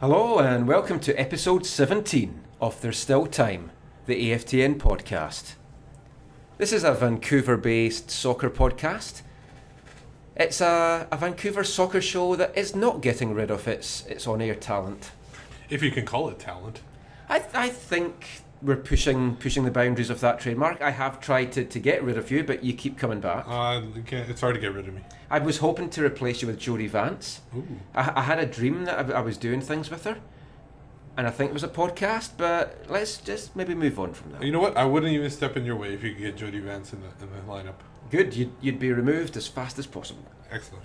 Hello and welcome to episode 17 of There's Still Time, the AFTN podcast. This is a Vancouver-based soccer podcast. It's a Vancouver soccer show that is not getting rid of its on-air talent. If you can call it talent. I think we're pushing the boundaries of that trademark. I have tried to get rid of you, but you keep coming back. It's hard to get rid of me. I was hoping to replace you with Jodie Vance. Ooh. I had a dream that I was doing things with her, and I think it was a podcast, but let's just maybe move on from that. You know what? I wouldn't even step in your way if you could get Jodie Vance in the lineup. Good, you'd be removed as fast as possible. Excellent.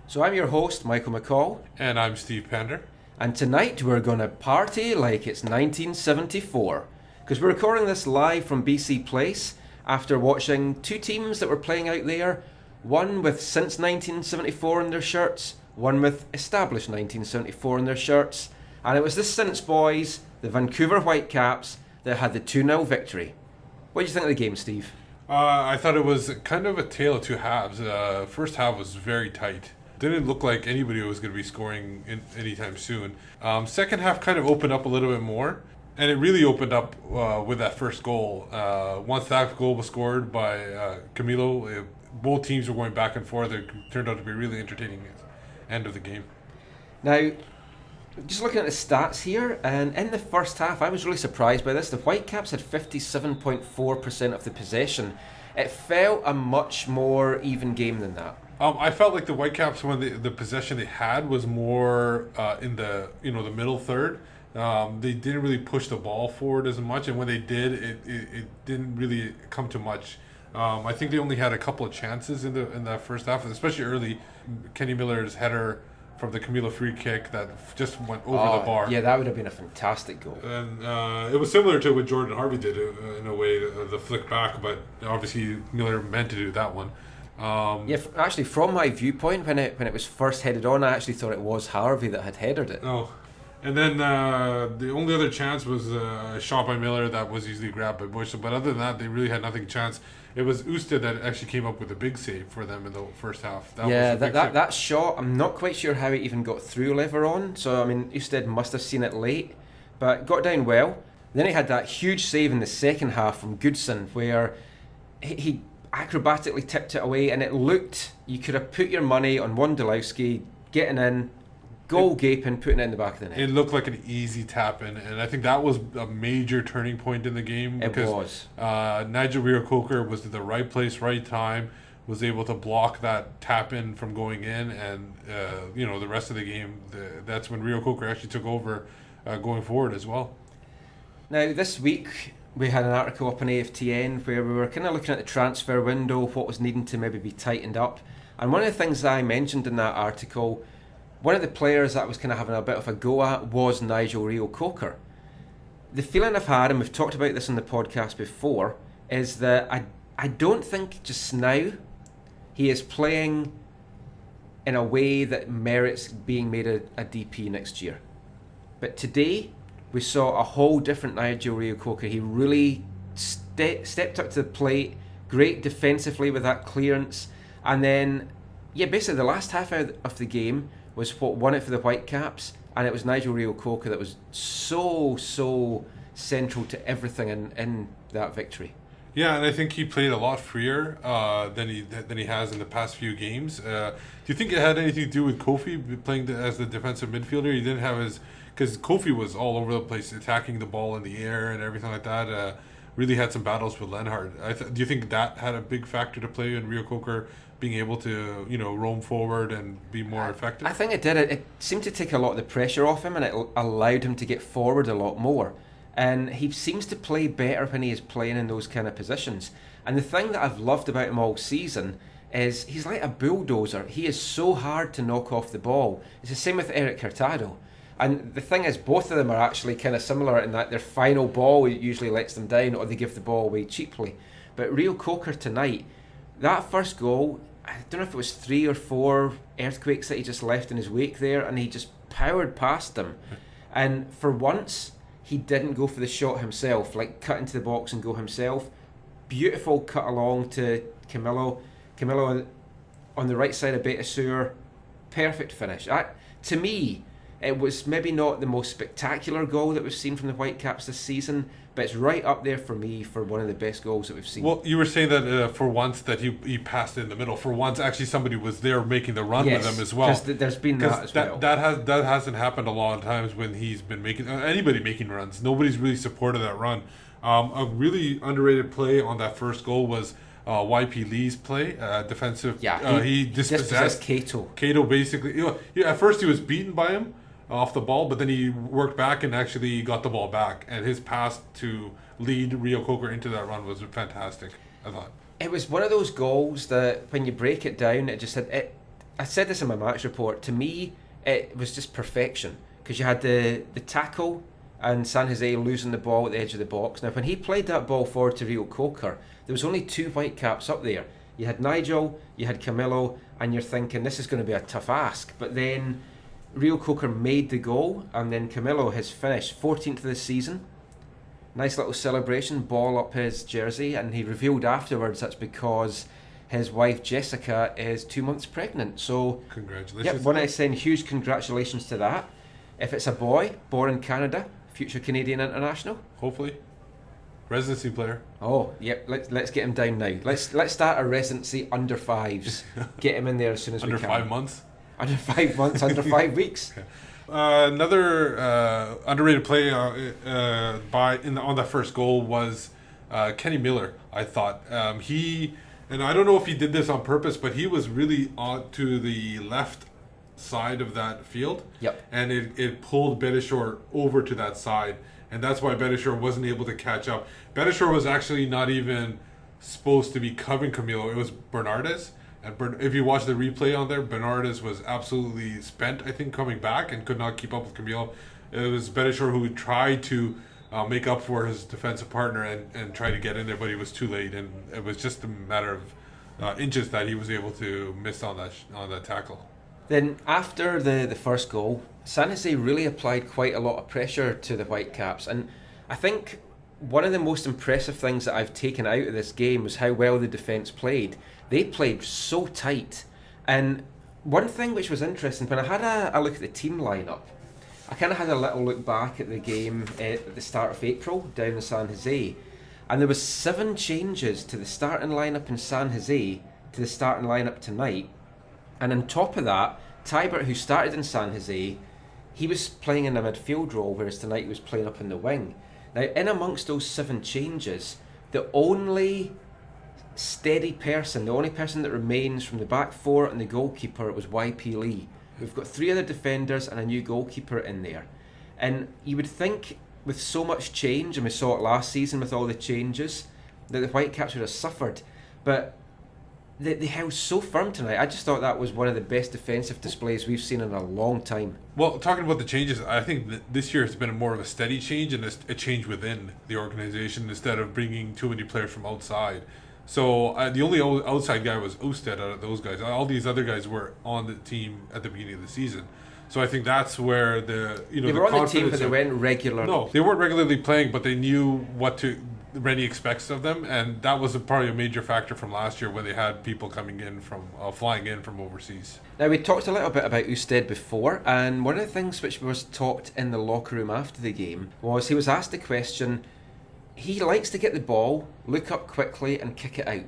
So I'm your host, Michael McCall. And I'm Steve Pander. And tonight we're going to party like it's 1974. Because we're recording this live from BC Place after watching two teams that were playing out there. One with since 1974 in their shirts, one with established 1974 in their shirts. And it was the Since boys, the Vancouver Whitecaps, that had the 2-0 victory. What do you think of the game, Steve? I thought it was kind of a tale of two halves. First half was very tight. Didn't look like anybody was going to be scoring anytime soon. Second half kind of opened up a little bit more. And it really opened up with that first goal. Once that goal was scored by Camilo, both teams were going back and forth. It turned out to be really entertaining end of the game. Now, just looking at the stats here, and in the first half, I was really surprised by this. The Whitecaps had 57.4% of the possession. It felt a much more even game than that. I felt like the Whitecaps, when the possession they had was more in the middle third. They didn't really push the ball forward as much, and when they did, it didn't really come to much. I think they only had a couple of chances in that first half, especially early. Kenny Miller's header from the Camilo free kick that just went over the bar. Yeah, that would have been a fantastic goal. And it was similar to what Jordan Harvey did in a way, the flick back, but obviously Miller meant to do that one. Actually, from my viewpoint, when it was first headed on, I actually thought it was Harvey that had headed it. Oh. And then the only other chance was a shot by Miller that was easily grabbed by Bush. But other than that, they really had nothing chance. It was Ousted that actually came up with a big save for them in the first half. That shot, I'm not quite sure how it even got through Leveron. So, I mean, Ousted must have seen it late, but got down well. Then he had that huge save in the second half from Goodson where he acrobatically tipped it away, and it looked, you could have put your money on Wondolowski getting in, goal gaping, putting it in the back of the net. It looked like an easy tap in, and I think that was a major turning point in the game. It was. Nigel Reo-Coker was at the right place, right time, was able to block that tap in from going in, and the rest of the game, that's when Reo-Coker actually took over going forward as well. Now, this week, we had an article up on AFTN where we were kind of looking at the transfer window, what was needing to maybe be tightened up. And one of the things that I mentioned in that article, one of the players that was kind of having a bit of a go at was Nigel Reo-Coker. The feeling I've had, and we've talked about this in the podcast before, is that I don't think just now he is playing in a way that merits being made a DP next year. But today, we saw a whole different Nigel Reo-Coker. He really stepped up to the plate, great defensively with that clearance, and then, basically the last half hour of the game was what won it for the Whitecaps, and it was Nigel Reo-Coker that was so central to everything in that victory. Yeah, and I think he played a lot freer than he has in the past few games. Do you think it had anything to do with Kofi playing as the defensive midfielder? He didn't have because Kofi was all over the place, attacking the ball in the air and everything like that. Really had some battles with Lenhart. Do you think that had a big factor to play in Reo-Coker being able to, roam forward and be more effective? I think it did. It seemed to take a lot of the pressure off him, and it allowed him to get forward a lot more. And he seems to play better when he is playing in those kind of positions. And the thing that I've loved about him all season is he's like a bulldozer. He is so hard to knock off the ball. It's the same with Eric Hurtado. And the thing is, both of them are actually kind of similar in that their final ball usually lets them down, or they give the ball away cheaply. But Reo-Coker tonight, that first goal, I don't know if it was 3 or 4 earthquakes that he just left in his wake there, and he just powered past them. And for once, he didn't go for the shot himself, like cut into the box and go himself. Beautiful cut along to Camilo. Camilo on the right side of Beta Sewer. Perfect finish. To me, It was maybe not the most spectacular goal that we've seen from the Whitecaps this season, but it's right up there for me for one of the best goals that we've seen. Well, you were saying that for once that he passed it in the middle. For once, actually, somebody was there making the run with him as well. Yes, there's been that as well. That hasn't happened a lot of times when he's been making anybody making runs. Nobody's really supported that run. A really underrated play on that first goal was YP Lee's play, defensive. Yeah, he dispossessed Cato. Cato basically. At first he was beaten by him off the ball, but then he worked back and actually got the ball back. And his pass to lead Reo-Coker into that run was fantastic, I thought. It was one of those goals that when you break it down, it just had it. I said this in my match report. To me, it was just perfection because you had the tackle and San Jose losing the ball at the edge of the box. Now, when he played that ball forward to Reo-Coker, there was only 2 Whitecaps up there. You had Nigel, you had Camilo, and you're thinking this is going to be a tough ask. But then Reo-Coker made the goal, and then Camilo has finished 14th of the season. Nice little celebration, ball up his jersey, and he revealed afterwards that's because his wife Jessica is 2 months pregnant. So, congratulations! Want to send huge congratulations to that. If it's a boy born in Canada, future Canadian international, hopefully, residency player. Oh, yep. Let's get him down now. Let's start a residency under 5s. Get him in there as soon as we can. Under 5 months. Under 5 months, under 5 weeks. Okay. Another underrated play on that first goal was Kenny Miller. I thought and I don't know if he did this on purpose, but he was really on to the left side of that field. Yep. And it pulled Betishore over to that side, and that's why Betishore wasn't able to catch up. Betishore was actually not even supposed to be covering Camilo. It was Bernardes. And if you watch the replay on there, Bernardes was absolutely spent, I think, coming back and could not keep up with Camilo. It was Betishore who tried to make up for his defensive partner and try to get in there, but he was too late, and it was just a matter of inches that he was able to miss on that tackle. Then after the first goal, San Jose really applied quite a lot of pressure to the Whitecaps, and I think one of the most impressive things that I've taken out of this game was how well the defence played. They played so tight, and one thing which was interesting, when I had a look at the team lineup, I kind of had a little look back at the game at the start of April down in San Jose, and there was 7 changes to the starting lineup in San Jose to the starting lineup tonight. And on top of that, Tybert, who started in San Jose, he was playing in a midfield role, whereas tonight he was playing up in the wing. Now, in amongst those 7 changes, the only steady person, the only person that remains from the back 4 and the goalkeeper was YP Lee. We've got 3 other defenders and a new goalkeeper in there. And you would think with so much change, and we saw it last season with all the changes, that the Whitecaps would have suffered. But they held so firm tonight. I just thought that was one of the best defensive displays we've seen in a long time. Well, talking about the changes, I think that this year has been more of a steady change and a change within the organization instead of bringing too many players from outside. So the only outside guy was Ousted out of those guys. All these other guys were on the team at the beginning of the season. So I think that's where they were on the team, but they weren't regular. No, they weren't regularly playing, but they knew what Rennie expects of them, and that was probably a major factor from last year when they had people coming in from flying in from overseas. Now, we talked a little bit about Ousted before, and one of the things which was talked in the locker room after the game was he was asked the question. He likes to get the ball, look up quickly, and kick it out.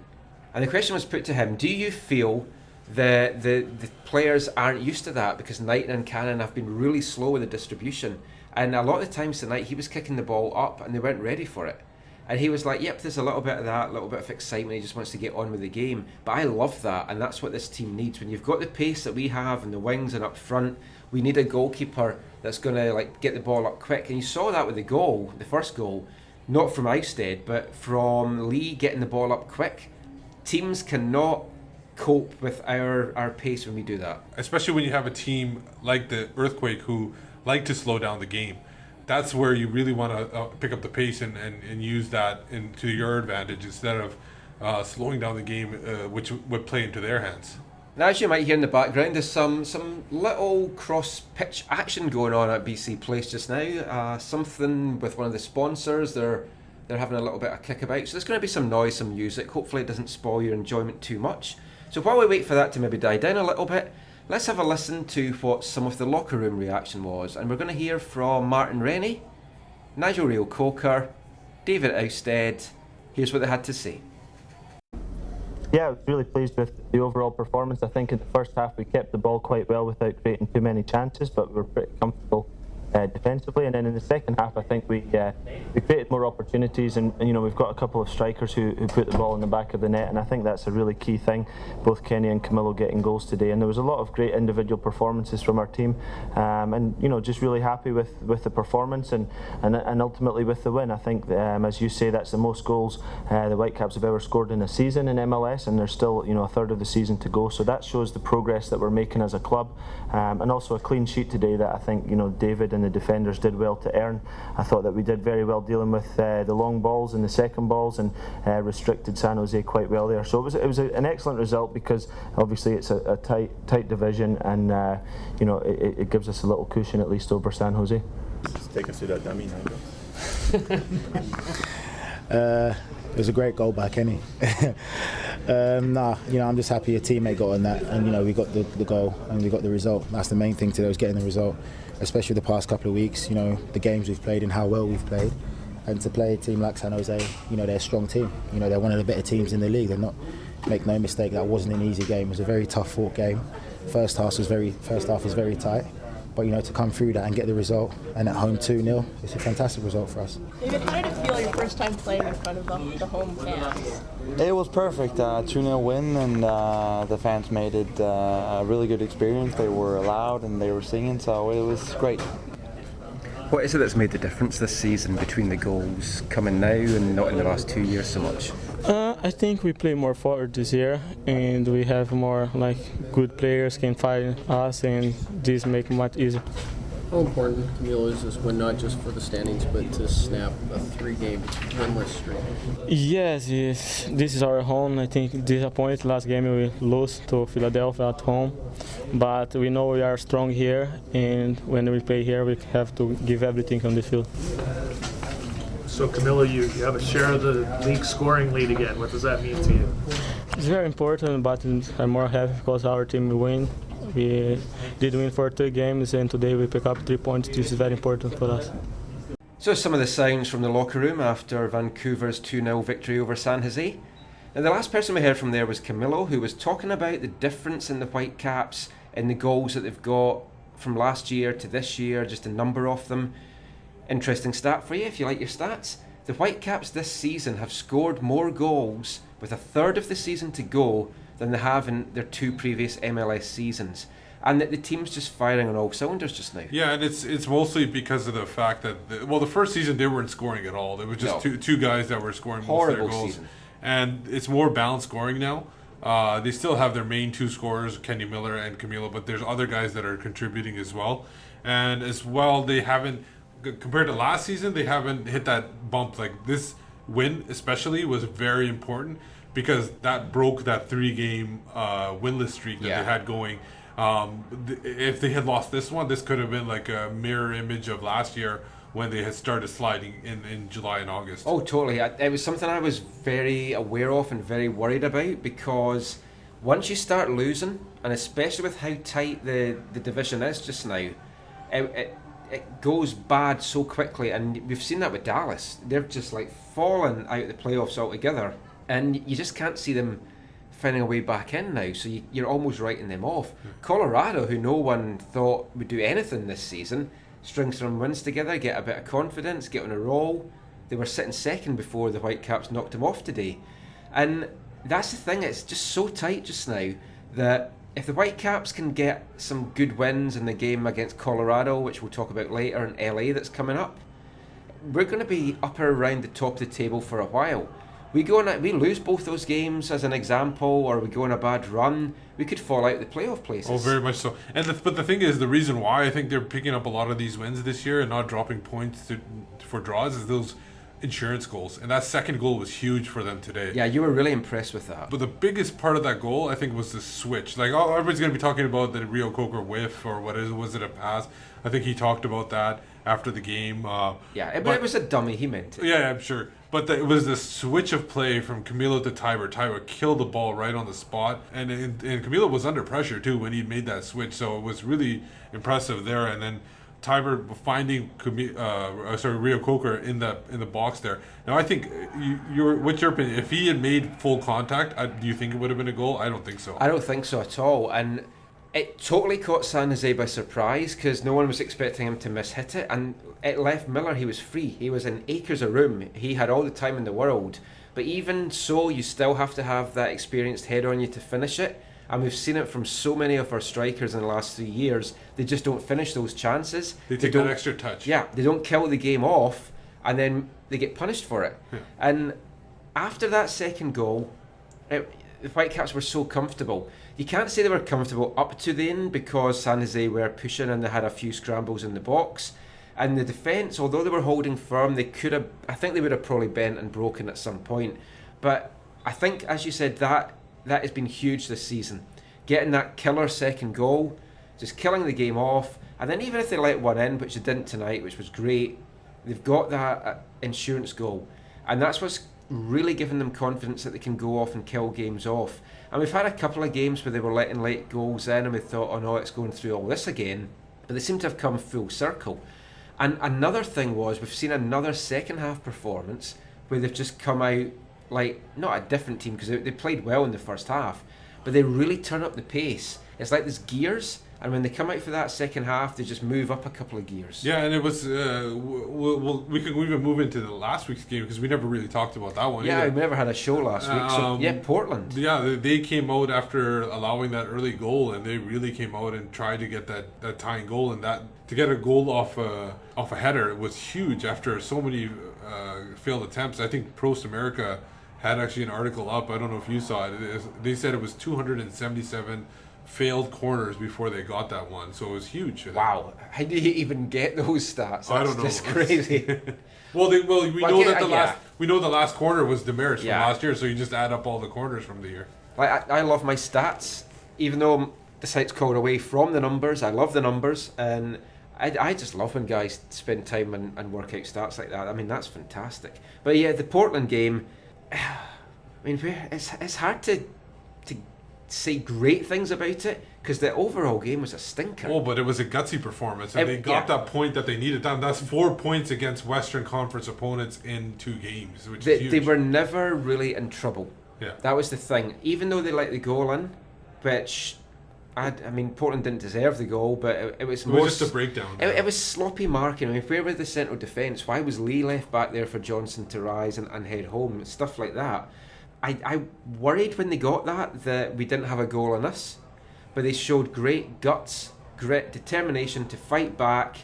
And the question was put to him: do you feel the players aren't used to that because Knighton and Cannon have been really slow with the distribution? And a lot of the times tonight he was kicking the ball up and they weren't ready for it. And he was like, yep, there's a little bit of that, a little bit of excitement, he just wants to get on with the game. But I love that, and that's what this team needs. When you've got the pace that we have in the wings and up front, we need a goalkeeper that's going to get the ball up quick. And you saw that with the first goal, not from Ousted, but from Lee getting the ball up quick. Teams cannot cope with our pace when we do that. Especially when you have a team like the Earthquake who like to slow down the game. That's where you really want to pick up the pace and use that to your advantage instead of slowing down the game, which would play into their hands. Now, as you might hear in the background, there's some little cross-pitch action going on at BC Place just now. Something with one of the sponsors. They're having a little bit of kickabout. So there's going to be some noise, some music. Hopefully it doesn't spoil your enjoyment too much. So while we wait for that to maybe die down a little bit, Let's have a listen to what some of the locker room reaction was, and we're going to hear from Martin Rennie, Nigel Reo-Coker, David Ousted. Here's what they had to say. Yeah, I was really pleased with the overall performance. I think in the first half we kept the ball quite well without creating too many chances, but we were pretty comfortable defensively. And then in the second half, I think we created more opportunities, and we've got a couple of strikers who put the ball in the back of the net, and I think that's a really key thing. Both Kenny and Camilo getting goals today, and there was a lot of great individual performances from our team, and just really happy with the performance and ultimately with the win. I think as you say, that's the most goals the Whitecaps have ever scored in a season in MLS, and there's still a third of the season to go. So that shows the progress that we're making as a club, and also a clean sheet today that I think David and the defenders did well to earn. I thought that we did very well dealing with the long balls and the second balls, and restricted San Jose quite well there. So it was an excellent result, because obviously it's a tight division, and it gives us a little cushion at least over San Jose. Just take us through that dummy now. It was a great goal by Kenny. I'm just happy a teammate got on that, and we got the goal and we got the result. That's the main thing today, was getting the result, especially the past couple of weeks. The games we've played and how well we've played, and to play a team like San Jose, they're a strong team. They're one of the better teams in the league. They're not. Make no mistake, that wasn't an easy game. It was a very tough fought game. First half was very tight. But to come through that and get the result, and at home 2-0, it's a fantastic result for us. David, how did it feel your first time playing in front of the home fans? It was perfect, 2-0 win, and the fans made it a really good experience. They were loud and they were singing, so it was great. What is it that's made the difference this season between the goals coming now and not in the last 2 years so much? I think we play more forward this year, and we have more good players can find us, and this make it much easier. How important, Camilo, is this win, not just for the standings, but to snap a 3-game winless streak? Yes, this is our home. I think disappointed last game we lost to Philadelphia at home, but we know we are strong here, and when we play here we have to give everything on the field. So Camilo, you have a share of the league scoring lead again. What does that mean to you? It's very important, but I'm more happy because our team will win. We did win for 3 games, and today we pick up 3 points. This is very important for us. So some of the sounds from the locker room after Vancouver's 2-0 victory over San Jose. Now the last person we heard from there was Camilo, who was talking about the difference in the Whitecaps in the goals that they've got from last year to this year, just a number of them. Interesting stat for you if you like your stats. The Whitecaps this season have scored more goals with a third of the season to go than they have in their 2 previous MLS seasons, and that the team's just firing on all cylinders just now. Yeah, and it's mostly because of the fact that the first season they weren't scoring at all. There was just two guys that were scoring most of their goals. Season. And it's more balanced scoring now. They still have their main 2 scorers, Kenny Miller and Camilo, but there's other guys that are contributing as well. And as well, they haven't, compared to last season, they haven't hit that bump. Like this win especially was very important, because that broke that 3-game winless streak that they had going. If they had lost this one, this could have been like a mirror image of last year when they had started sliding in July and August. Oh, totally. It was something I was very aware of and very worried about, because once you start losing, and especially with how tight the division is just now, it goes bad so quickly, and we've seen that with Dallas. They're just falling out of the playoffs altogether, and you just can't see them finding a way back in now, so you're almost writing them off. Colorado, who no one thought would do anything this season, string some wins together, get a bit of confidence, get on a roll. They were sitting second before the Whitecaps knocked them off today. And that's the thing, it's just so tight just now that if the Whitecaps can get some good wins in the game against Colorado, which we'll talk about later, in LA that's coming up, we're going to be up or around the top of the table for a while. We lose both those games as an example, or we go on a bad run, we could fall out of the playoff places. Oh, very much so. But the thing is, the reason why I think they're picking up a lot of these wins this year and not dropping points for draws is those insurance goals. And that second goal was huge for them today. Yeah, you were really impressed with that. But the biggest part of that goal, I think, was the switch. Everybody's going to be talking about the Reo-Coker whiff, or was it a pass? I think he talked about that. after the game. It was a dummy. He meant it. Yeah, I'm sure. But it was the switch of play from Camilo to Tiber. Tiber killed the ball right on the spot. And Camilo was under pressure, too, when he made that switch. So it was really impressive there. And then Tiber finding Reo-Coker in the box there. Now, I think, what's your opinion? If he had made full contact, do you think it would have been a goal? I don't think so. I don't think so at all. And it totally caught San Jose by surprise because no one was expecting him to miss-hit it. And it left Miller, he was free. He was in acres of room. He had all the time in the world. But even so, you still have to have that experienced head on you to finish it. And we've seen it from so many of our strikers in the last 3 years. They just don't finish those chances. They take that extra touch. Yeah, they don't kill the game off, and then they get punished for it. Yeah. And after that second goal, the Whitecaps were so comfortable. You can't say they were comfortable up to the end because San Jose were pushing and they had a few scrambles in the box. And the defence, although they were holding firm, I think they would have probably bent and broken at some point. But I think, as you said, that has been huge this season. Getting that killer second goal, just killing the game off. And then even if they let one in, which they didn't tonight, which was great, they've got that insurance goal. And that's what's really given them confidence that they can go off and kill games off. And we've had a couple of games where they were letting late goals in and we thought, oh no, it's going through all this again. But they seem to have come full circle. And another thing was, we've seen another second half performance where they've just come out like, not a different team because they played well in the first half, but they really turn up the pace. It's like there's gears, and when they come out for that second half, they just move up a couple of gears. Yeah, and it was, we can even move into the last week's game because we never really talked about that one Yeah, either. we never had a show last week, so Portland. Yeah, they came out after allowing that early goal, and they really came out and tried to get that tying goal, and that to get a goal off a header was huge after so many failed attempts. I think Prost America had actually an article up. I don't know if you saw it. They said it was 277 failed corners before they got that one, so it was huge. Wow, how do you even get those stats? That's I don't know. Just crazy. we know the last corner was Demers from last year, so you just add up all the corners from the year. Like I love my stats, even though the site's called away from the numbers. I love the numbers, and I just love when guys spend time and work out stats like that. I mean, that's fantastic. But yeah, the Portland game, I mean, it's hard to say great things about it because the overall game was a stinker. Oh, but it was a gutsy performance, and they got that point that they needed done. That's 4 points against Western Conference opponents in 2 games, which is huge. They were never really in trouble. Yeah, that was the thing. Even though they let the goal in, which I mean, Portland didn't deserve the goal, but it was more just a breakdown. It was sloppy marking. I mean, where was the central defence? Why was Lee left back there for Johnson to rise and head home? Stuff like that. I worried when they got that we didn't have a goal in us, but they showed great guts, grit, determination to fight back,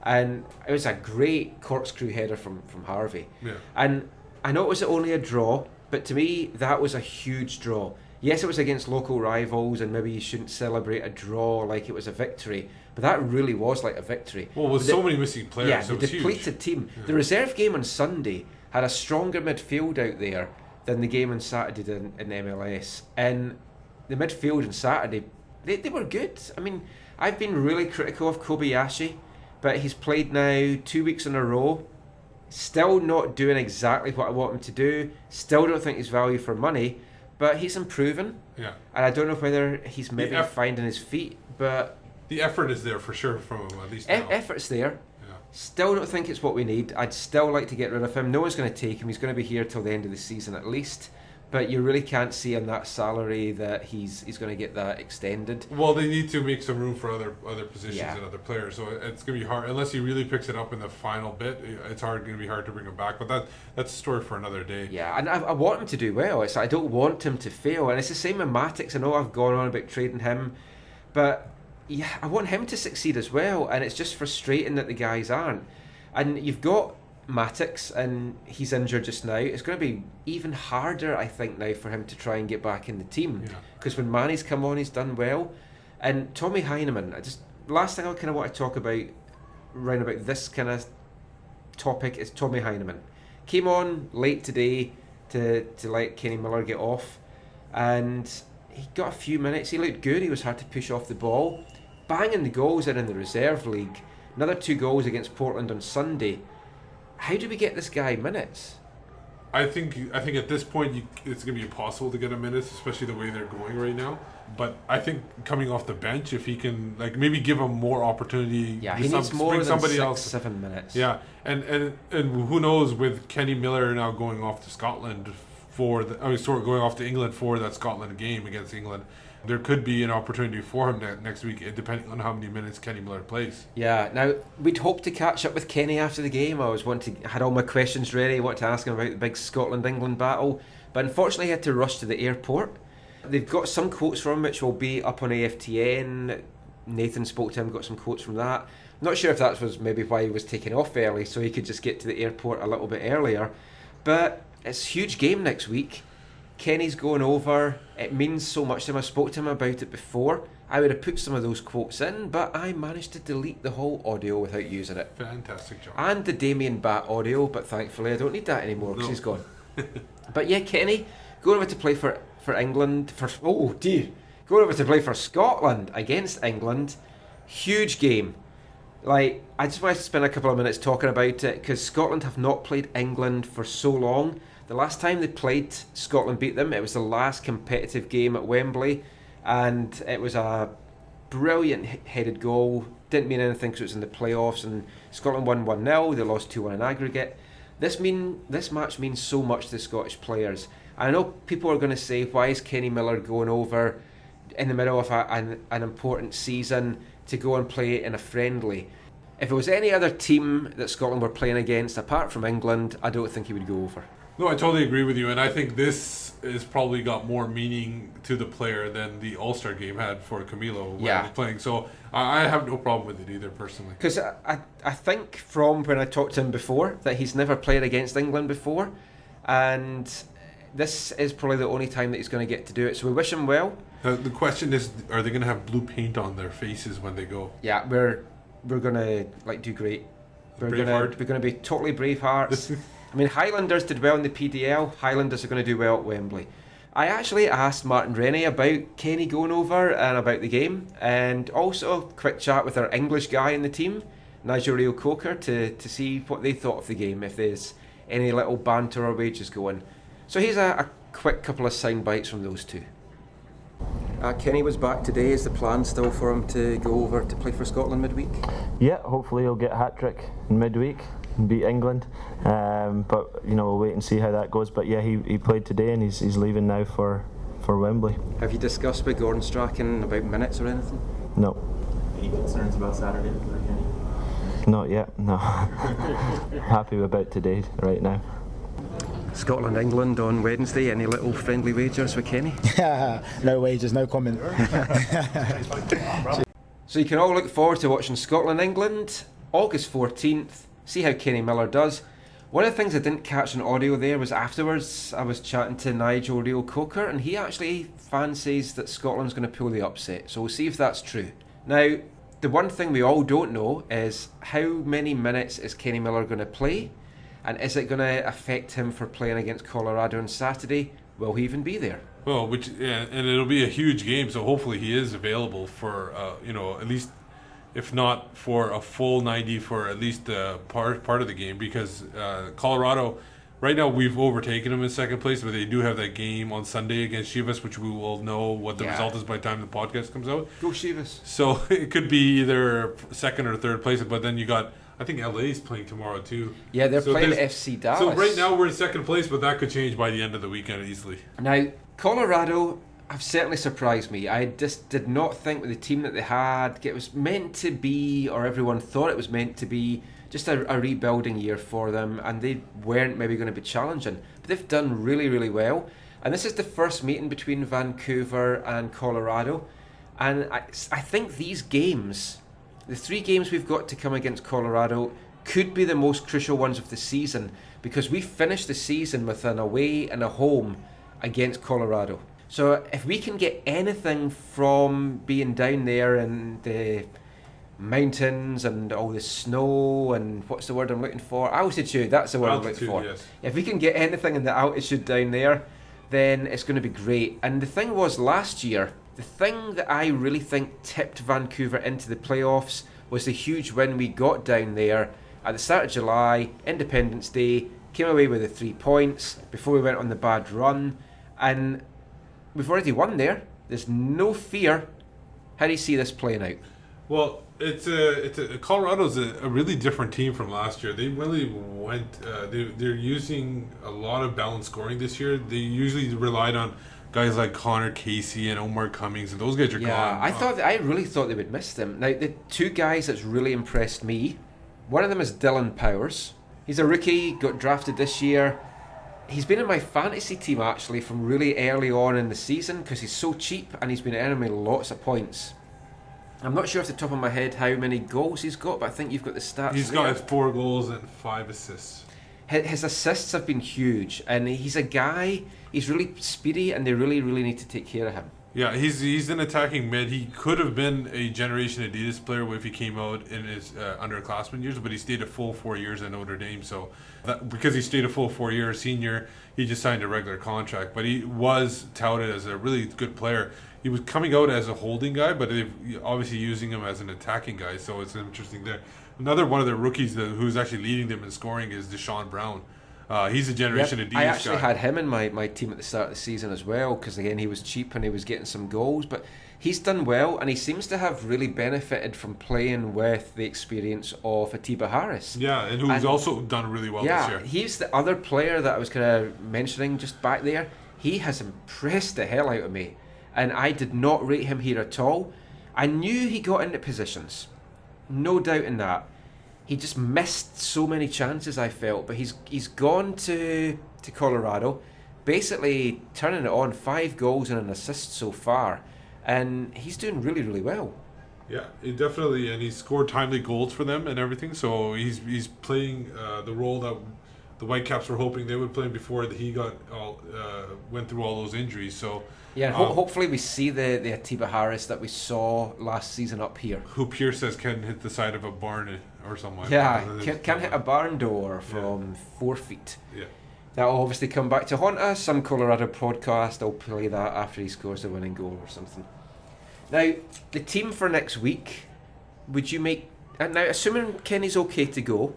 and it was a great corkscrew header from Harvey. Yeah. And I know it was only a draw, but to me that was a huge draw. Yes, it was against local rivals, and maybe you shouldn't celebrate a draw like it was a victory, but that really was like a victory. Well, with so many missing players, yeah, so the depleted team. Yeah. The reserve game on Sunday had a stronger midfield out there than the game on Saturday did in MLS. And the midfield on Saturday, they were good. I mean, I've been really critical of Kobayashi, but he's played now 2 weeks in a row. Still not doing exactly what I want him to do. Still don't think he's value for money, but he's improving. Yeah. And I don't know whether he's maybe finding his feet, but the effort is there for sure from him, at least now. Effort's there. Still don't think it's what we need. I'd still like to get rid of him. No one's going to take him. He's going to be here till the end of the season at least. But you really can't see on that salary that he's going to get that extended. Well, they need to make some room for other positions and other players. So it's going to be hard unless he really picks it up in the final bit. It's going to be hard to bring him back. But that's a story for another day. Yeah, and I want him to do well. I don't want him to fail. And it's the same with Matix. I know I've gone on about trading him, but yeah, I want him to succeed as well, and it's just frustrating that the guys aren't. And you've got Matix, and he's injured just now. It's going to be even harder, I think, now for him to try and get back in the team, because when Manny's come on, he's done well. And Tommy Heinemann, last thing I kind of want to talk about round about this kind of topic is Tommy Heinemann. Came on late today to let Kenny Miller get off, and he got a few minutes. He looked good. He was hard to push off the ball. Banging the goals in the reserve league. another 2 goals against Portland on Sunday. How do we get this guy minutes? I think at this point it's going to be impossible to get him minutes, especially the way they're going right now. But I think coming off the bench, if he can maybe give him more opportunity, he needs more than somebody 6-7 minutes. Yeah, and who knows, with Kenny Miller now going off to Scotland going off to England for that Scotland game against England, there could be an opportunity for him next week, depending on how many minutes Kenny Miller plays. Yeah, now we'd hoped to catch up with Kenny after the game. I had all my questions ready, wanted to ask him about the big Scotland-England battle, but unfortunately he had to rush to the airport. They've got some quotes from him which will be up on AFTN. Nathan spoke to him, got some quotes from that. I'm not sure if that was maybe why he was taking off early, so he could just get to the airport a little bit earlier. But it's a huge game next week. Kenny's going over. It means so much to him. I spoke to him about it before. I would have put some of those quotes in, but I managed to delete the whole audio without using it. Fantastic job. And the Damien Bat audio, but thankfully I don't need that anymore because he's gone. But yeah, Kenny going over to play for England. Going over to play for Scotland against England. Huge game. I just want to spend a couple of minutes talking about it because Scotland have not played England for so long. The last time they played, Scotland beat them. It was the last competitive game at Wembley, and it was a brilliant headed goal. Didn't mean anything because it was in the playoffs, and Scotland won 1-0. They lost 2-1 in aggregate. This match means so much to the Scottish players. I know people are going to say, why is Kenny Miller going over in the middle of an important season to go and play in a friendly? If it was any other team that Scotland were playing against, apart from England, I don't think he would go over. No, I totally agree with you, and I think this has probably got more meaning to the player than the All-Star game had for Camilo when he was playing. So I have no problem with it either, personally. Because I think from when I talked to him before that he's never played against England before, and this is probably the only time that he's going to get to do it. So we wish him well. The question is, are they going to have blue paint on their faces when they go? Yeah, we're going to do great. We're going to be totally Bravehearts. I mean, Highlanders did well in the PDL. Highlanders are going to do well at Wembley. I actually asked Martin Rennie about Kenny going over and about the game, and also a quick chat with our English guy in the team, Nigel Reo-Coker, to see what they thought of the game, if there's any little banter or wages going. So here's a quick couple of sound bites from those two. Kenny was back today. Is the plan still for him to go over to play for Scotland midweek? Yeah, hopefully he'll get a hat-trick in midweek and beat England. But we'll wait and see how that goes. But yeah, he played today and he's leaving now for Wembley. Have you discussed with Gordon Strachan about minutes or anything? No. Any concerns about Saturday for Kenny? Not yet, no. Happy about today right now. Scotland, England on Wednesday. Any little friendly wagers with Kenny? No wagers, no comment. So you can all look forward to watching Scotland, England, August 14th. See how Kenny Miller does. One of the things I didn't catch in audio there was afterwards I was chatting to Nigel Reo-Coker, and he actually fancies that Scotland's going to pull the upset. So we'll see if that's true. Now, the one thing we all don't know is how many minutes is Kenny Miller going to play? And is it going to affect him for playing against Colorado on Saturday? Will he even be there? Well, and it'll be a huge game, so hopefully he is available for, at least, if not for a full 90, for at least part of the game, because Colorado, right now we've overtaken them in second place, but they do have that game on Sunday against Chivas, which we will know what the result is by the time the podcast comes out. Go Chivas. So it could be either second or third place, but then you got, I think LA's playing tomorrow too. Yeah, they're playing FC Dallas. So right now we're in second place, but that could change by the end of the weekend easily. Now, Colorado have certainly surprised me. I just did not think with the team that they had, it was meant to be, or everyone thought it was meant to be, just a rebuilding year for them, and they weren't maybe going to be challenging. But they've done really, really well. And this is the first meeting between Vancouver and Colorado. And I think these games, the 3 games we've got to come against Colorado, could be the most crucial ones of the season, because we finished the season with an away and a home against Colorado. So if we can get anything from being down there in the mountains and all the snow and what's the word I'm looking for? Altitude, that's the word I'm looking for. Yes. If we can get anything in the altitude down there, then it's going to be great. And the thing was, last year, the thing that I really think tipped Vancouver into the playoffs was the huge win we got down there at the start of July, Independence Day, came away with the 3 points before we went on the bad run, and we've already won there. There's no fear. How do you see this playing out? Well, Colorado's a really different team from last year. They really went. They're using a lot of balanced scoring this year. They usually relied on guys like Connor Casey and Omar Cummings, and those guys are gone. I really thought they would miss them. Now, the two guys that's really impressed me, one of them is Dylan Powers. He's a rookie, got drafted this year. He's been in my fantasy team actually from really early on in the season because he's so cheap and he's been earning me lots of points. I'm not sure off the top of my head how many goals he's got, but I think you've got the stats. He's got 4 goals and 5 assists. His assists have been huge, and he's a guy, he's really speedy, and they really, really need to take care of him. Yeah, he's an attacking mid. He could have been a Generation Adidas player if he came out in his underclassmen years, but he stayed a full 4 years at Notre Dame. So because he stayed a full 4 years senior, he just signed a regular contract. But he was touted as a really good player. He was coming out as a holding guy, but they're obviously using him as an attacking guy, so it's interesting there. Another one of the rookies who's actually leading them in scoring is Deshaun Brown. He's a Generation Adidas guy. I actually had him in my team at the start of the season as well, because again he was cheap and he was getting some goals, but he's done well and he seems to have really benefited from playing with the experience of Atiba Harris. Yeah, and who's also done really well this year. He's the other player that I was kind of mentioning just back there. He has impressed the hell out of me, and I did not rate him here at all. I knew he got into positions, no doubt in that. He just missed so many chances, I felt, but he's gone to Colorado, basically turning it on, 5 goals and an assist so far, and he's doing really, really well. Yeah, he definitely, and he scored timely goals for them and everything, so he's playing the role that the Whitecaps were hoping they would play before he went through all those injuries. So yeah, hopefully we see the Atiba Harris that we saw last season up here. Who Pierce says can hit the side of a barn or something. Yeah, can hit a barn door from 4 feet. Yeah. That will obviously come back to haunt us. Some Colorado podcast, I'll play that after he scores a winning goal or something. Now, the team for next week, would you make... Now, assuming Kenny's okay to go,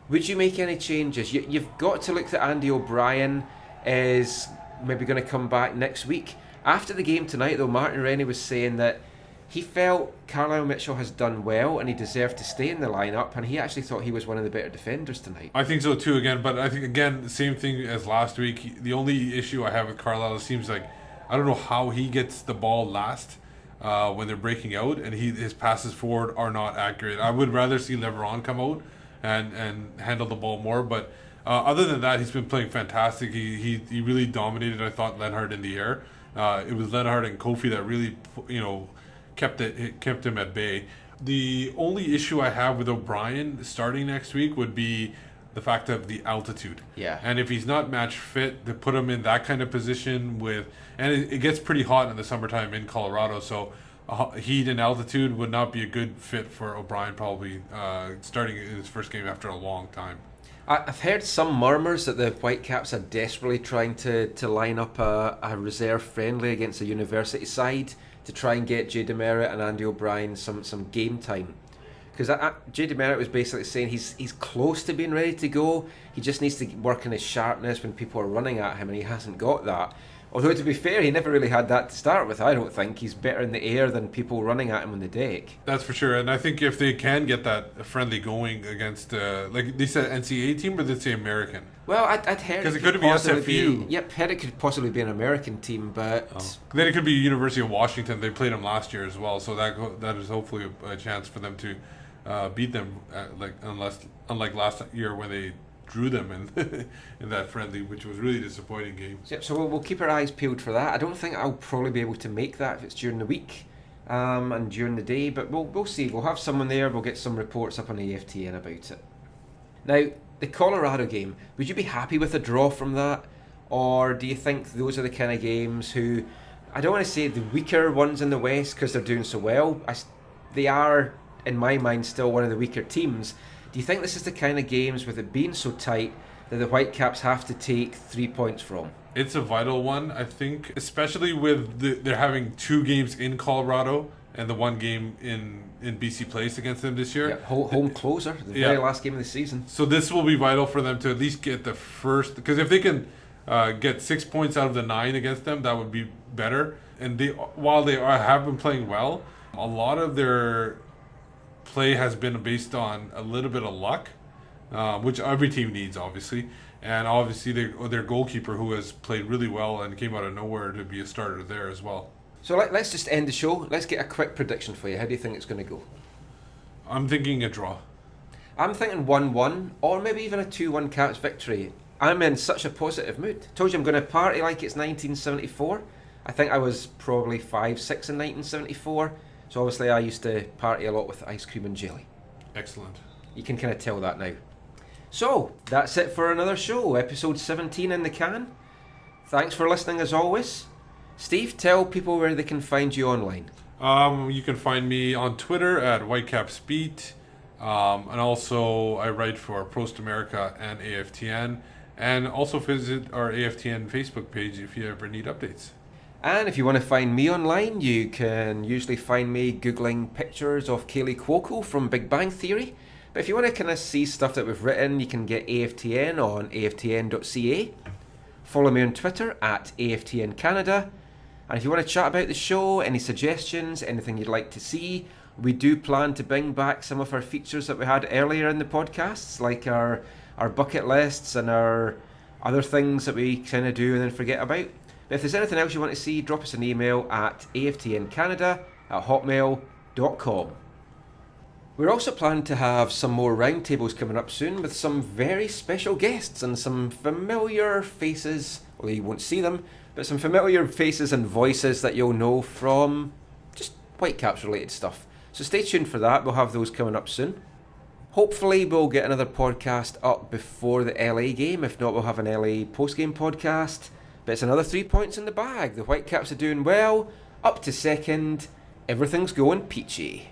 would you make any changes? You've got to look that Andy O'Brien is maybe going to come back next week. After the game tonight, though, Martin Rennie was saying that he felt Carlisle Mitchell has done well and he deserved to stay in the lineup, and he actually thought he was one of the better defenders tonight. I think so too, again, but I think, again, the same thing as last week. The only issue I have with Carlisle, it seems like, I don't know how he gets the ball last when they're breaking out, and his passes forward are not accurate. I would rather see Leveron come out and handle the ball more, but other than that, he's been playing fantastic. He really dominated, I thought, Lenhart in the air. It was Lenhart and Kofi that really, kept him at bay. The only issue I have with O'Brien starting next week would be the fact of the altitude. Yeah. And if he's not match fit, to put him in that kind of position and it gets pretty hot in the summertime in Colorado, so heat and altitude would not be a good fit for O'Brien, probably starting in his first game after a long time. I've heard some murmurs that the Whitecaps are desperately trying to line up a reserve friendly against a university side to try and get Jay DeMerit and Andy O'Brien some game time. Because Jay DeMerit was basically saying he's close to being ready to go. He just needs to work on his sharpness when people are running at him, and he hasn't got that. Although, to be fair, he never really had that to start with, I don't think. He's better in the air than people running at him on the deck. That's for sure. And I think if they can get that friendly going against, like they said, NCAA team, or did they say American? Well, I'd heard because it could be SFU. Yep, heard it could possibly be an American team, but... Then it could be University of Washington. They played them last year as well, so that is hopefully a chance for them to beat them, unlike last year when they drew them in that friendly, which was really disappointing game. Yep, so we'll keep our eyes peeled for that. I don't think I'll probably be able to make that if it's during the week and during the day, but we'll see. We'll have someone there. We'll get some reports up on AFTN about it. Now, the Colorado game, would you be happy with a draw from that, or do you think those are the kind of games who, I don't want to say the weaker ones in the West because they're doing so well, they are, in my mind, still one of the weaker teams. Do you think this is the kind of games, with it being so tight, that the Whitecaps have to take 3 points from? It's a vital one, I think, especially with they're having 2 games in Colorado and the one game in BC Place against them this year. Yeah, home closer, the very last game of the season. So this will be vital for them to at least get the first, because if they can get 6 points out of the 9 against them, that would be better. And while they have been playing well, a lot of their play has been based on a little bit of luck, which every team needs, obviously. And obviously their goalkeeper, who has played really well and came out of nowhere to be a starter there as well. So let's just end the show. Let's get a quick prediction for you. How do you think it's going to go? I'm thinking a draw. I'm thinking 1-1, or maybe even a 2-1 Caps victory. I'm in such a positive mood. Told you I'm going to party like it's 1974. I think I was probably 5-6 in 1974. So obviously I used to party a lot with ice cream and jelly. Excellent. You can kind of tell that now. So, that's it for another show, episode 17 in the can. Thanks for listening as always. Steve, tell people where they can find you online. You can find me on Twitter at WhitecapsBeat. And also I write for Prost America and AFTN. And also visit our AFTN Facebook page if you ever need updates. And if you want to find me online, you can usually find me Googling pictures of Kaylee Cuoco from Big Bang Theory. But if you want to kind of see stuff that we've written, you can get AFTN on aftn.ca. Follow me on Twitter at AFTN Canada. And if you want to chat about the show, any suggestions, anything you'd like to see, we do plan to bring back some of our features that we had earlier in the podcasts, like our bucket lists and our other things that we kind of do and then forget about. But if there's anything else you want to see, drop us an email at aftncanada@hotmail.com. We're also planning to have some more roundtables coming up soon with some very special guests and some familiar faces, well, you won't see them, but some familiar faces and voices that you'll know from just Whitecaps related stuff. So stay tuned for that, we'll have those coming up soon. Hopefully we'll get another podcast up before the LA game, if not we'll have an LA post-game podcast. But it's another 3 points in the bag, the Whitecaps are doing well, up to second, everything's going peachy.